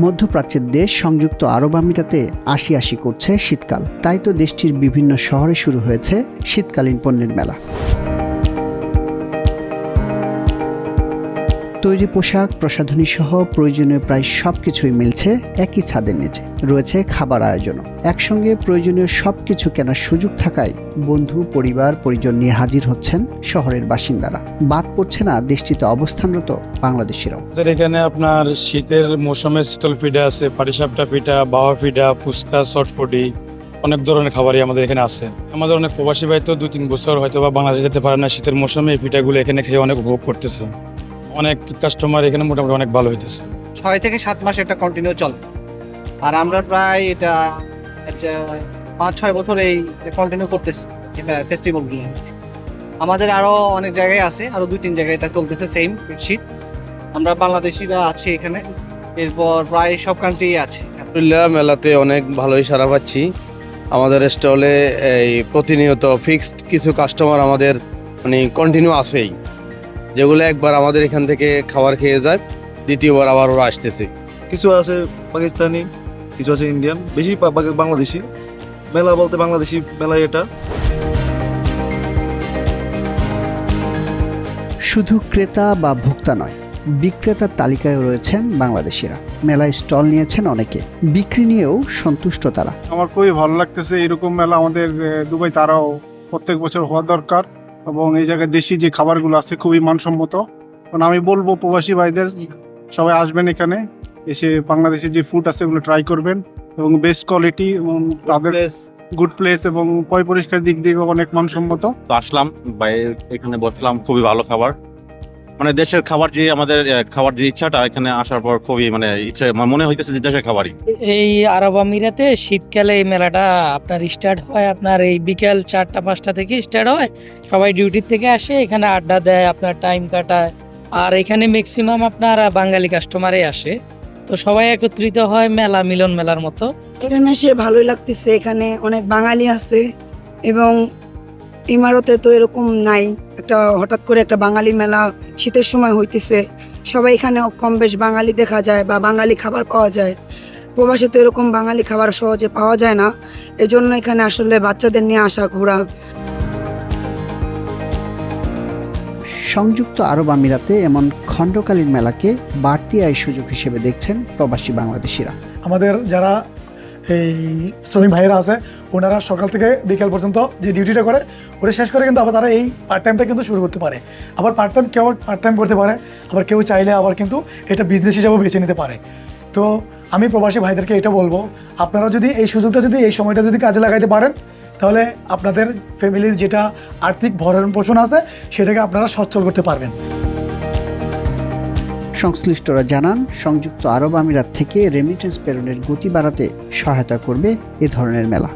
মধ্যপ্রাচ্যের দেশ সংযুক্ত আরব আমিরাতে আসি করছে শীতকাল। তাই তো দেশটির বিভিন্ন শহরে শুরু হয়েছে শীতকালীন পণ্যের মেলা। তৈরি পোশাক, প্রসাধনী সহ প্রয়োজনীয় প্রায় সবকিছুই মিলছে একই ছাদের নিচে। রয়েছে খাবার আয়োজনও। একসঙ্গে প্রয়োজনীয় সবকিছু কেনার সুযোগ থাকায় বন্ধু, পরিবার, পরিজন নিয়ে হাজির হচ্ছেন শহরের বাসিন্দারা। বাদ পড়ছে না দেশটিতে অবস্থানরত বাংলাদেশিরাও। এখানে আপনার শীতের মৌসুমে শীতল পিঠা আছে, পাটিসাপটা পিঠা, বাওয়া পিঠা, ফুচকা, চটপটি, অনেক ধরনের খাবারই আমাদের এখানে আছে। আমাদের অনেক প্রবাসী ভাই তো 2-3 বছর হয়তো বা বাংলাদেশে যেতে পারে না, শীতের মৌসুমে এই পিঠাগুলো এখানে খেয়ে অনেক উপভোগ করতেছে। অনেক কাস্টমার এখানে মোটামুটি অনেক ভালো হইতেছে। 6 থেকে 7 মাস এটা কন্টিনিউ চলে, আর আমরা প্রায় এটা 5-6 বছর এই কন্টিনিউ করতেছি ফেস্টিভ্যালগুলো। আমাদের আরো অনেক জায়গায় আছে, আরো 2-3 জায়গায় এটা চলতেছে সেম বেডশিট। আমরা বাংলাদেশিরা আছি এখানে, এরপর প্রায় সব কান্ট্রি আছে। আলহামদুলিল্লাহ, মেলাতে অনেক ভালোই সাড়া পাচ্ছি। আমাদের স্টলে এই প্রতিনিয়ত ফিক্সড কিছু কাস্টমার আমাদের মানে কন্টিনিউ আছেই, যেগুলো একবার আমাদের এখান থেকে খাবার খেয়ে যায়, দ্বিতীয়বার আবার ওরা আসতেছে। কিছু আছে পাকিস্তানি, কিছু আছে ইন্ডিয়ান, বেশি বাংলাদেশি। মেলা বলতে বাংলাদেশি মেলা এটা। শুধু ক্রেতা বা ভোক্তা নয়, বিক্রেতার তালিকায়ও রয়েছেন বাংলাদেশিরা। মেলায় স্টল নিয়েছেন অনেকে, বিক্রি নিয়েও সন্তুষ্ট তারা। আমার খুবই ভালো লাগতেছে। এরকম মেলা আমাদের দুবাই তারাও প্রত্যেক বছর হওয়া দরকার, এবং এই জায়গায় দেশি যে খাবারগুলো আছে খুবই মানসম্মত। কারণ আমি বলবো প্রবাসী ভাইদের সবাই আসবেন এখানে, এসে বাংলাদেশের যে ফুড আছে ওগুলো ট্রাই করবেন, এবং বেস্ট কোয়ালিটি এবং তাদের গুড প্লেস এবং পরিষ্কার দিক দিয়ে অনেক মানসম্মত। তো আসলাম ভাই, এখানে বসলাম, খুবই ভালো খাবার, মানে দেশের খাবার, যে আমাদের খাবার যে ইচ্ছাটা এখানে আসার পর খুবই মানে ইচ্ছা মনে হইতেছে যে দেশের খাবারই। এই আরব আমিরাতে শীতকালে এই মেলাটা আপনার স্টার্ট হয়, আপনার এই বিকেল 4টা-5টা থেকে স্টার্ট হয়। সবাই ডিউটির থেকে আসে, এখানে আড্ডা দেয়, আপনার টাইম কাটায়। আর এখানে ম্যাক্সিমাম আপনার বাঙালি কাস্টমারই আসে, তো সবাই একত্রিত হয় মেলা, মিলন মেলার মতো। এখানে এসে ভালোই লাগতেছে। এখানে অনেক বাঙালি আছে, এবং ইমারতে তো এরকম নাই। একটা হঠাৎ করে একটা বাঙালি মেলা শীতের সময় হইতেছে, সবাই এখানে কম বেশ বাঙালি দেখা যায় বা বাঙালি খাবার পাওয়া যায়। প্রবাসে তো এরকম বাঙালি খাবার সহজে পাওয়া যায় না, এজন্য এখানে আসলে বাচ্চাদের নিয়ে আসা ঘোরা। সংযুক্ত আরব আমিরাতে এমন খণ্ডকালীন মেলাকে বাড়তি আয় সুযোগ হিসেবে দেখছেন প্রবাসী বাংলাদেশিরা। আমাদের যারা এই শ্রমিক ভাইয়েরা আছে, ওনারা সকাল থেকে বিকেল পর্যন্ত যে ডিউটিটা করে ওটা শেষ করে কিন্তু আবার তারা এই পার্ট টাইমটা কিন্তু শুরু করতে পারে। আবার কেউ পার্ট টাইম করতে পারে, আবার কেউ চাইলে আবার কিন্তু এটা বিজনেস হিসাবেও বেছে নিতে পারে। তো আমি প্রবাসী ভাইদেরকে এটা বলবো, আপনারা যদি এই সুযোগটা, যদি এই সময়টা যদি কাজে লাগাইতে পারেন, তাহলে আপনাদের ফ্যামিলির যেটা আর্থিক ভরণ পোষণ আছে সেটাকে আপনারা সচ্ছল করতে পারবেন। সংশ্লিষ্টরা জানান, সংযুক্ত আরব আমিরাত থেকে রেমিটেন্স প্রেরণের গতি বাড়াতে সহায়তা করবে এ ধরনের মেলা।